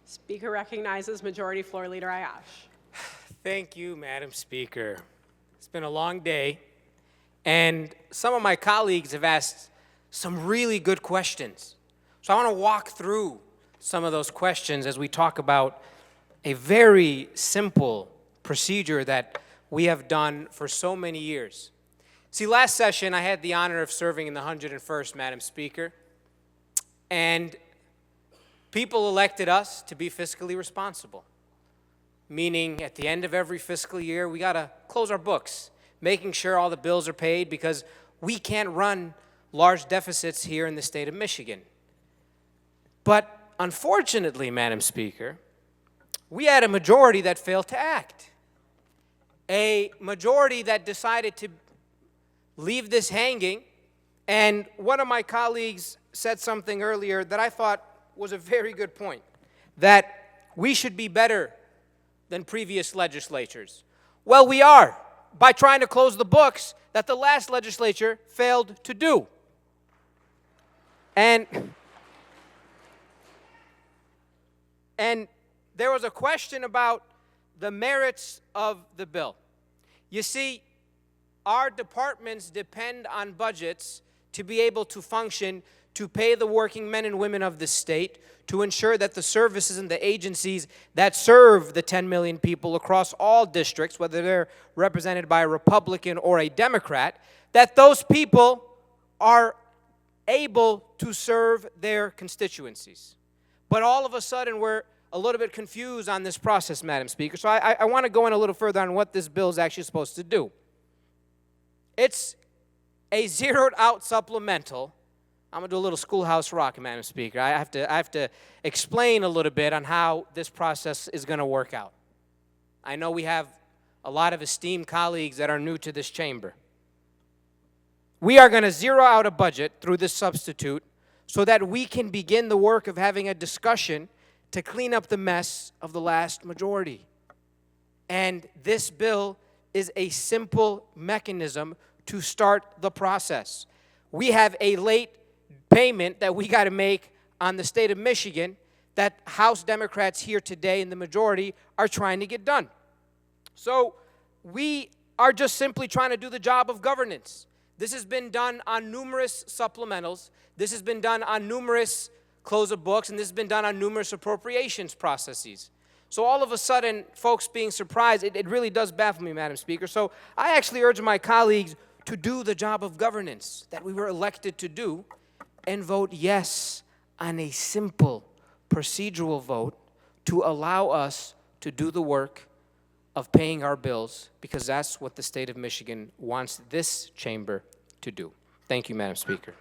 Speaker recognizes Majority Floor Leader Aiyash. Thank you, Madam Speaker. It's been a long day, and some of my colleagues have asked some really good questions. So I want to walk through some of those questions as we talk about a very simple procedure that we have done for so many years. See, last session I had the honor of serving in the 101st, Madam Speaker, and people elected us to be fiscally responsible, meaning at the end of every fiscal year, we got to close our books, making sure all the bills are paid because we can't run large deficits here in the state of Michigan. But unfortunately, Madam Speaker, we had a majority that failed to act, a majority that decided to leave this hanging. And one of my colleagues said something earlier that I thought was a very good point, that we should be better than previous legislatures. Well, we are, by trying to close the books that the last legislature failed to do. And there was a question about the merits of the bill. You see, our departments depend on budgets to be able to function, to pay the working men and women of the state, to ensure that the services and the agencies that serve the 10 million people across all districts, whether they're represented by a Republican or a Democrat, that those people are able to serve their constituencies. But all of a sudden, we're a little bit confused on this process, Madam Speaker. So I want to go in a little further on what this bill is actually supposed to do. It's a zeroed-out supplemental. I'm going to do a little schoolhouse rock, Madam Speaker. I have to explain a little bit on how this process is going to work out. I know we have a lot of esteemed colleagues that are new to this chamber. We are going to zero out a budget through this substitute so that we can begin the work of having a discussion to clean up the mess of the last majority. And this bill is a simple mechanism to start the process. We have a late payment that we got to make on the state of Michigan that House Democrats here today in the majority are trying to get done. So we are just simply trying to do the job of governance. This has been done on numerous supplementals. This has been done on numerous close of books, and this has been done on numerous appropriations processes. So all of a sudden, folks being surprised, it really does baffle me, Madam Speaker. So I actually urge my colleagues to do the job of governance that we were elected to do and vote yes on a simple procedural vote to allow us to do the work of paying our bills, because that's what the state of Michigan wants this chamber to do. Thank you, Madam Speaker.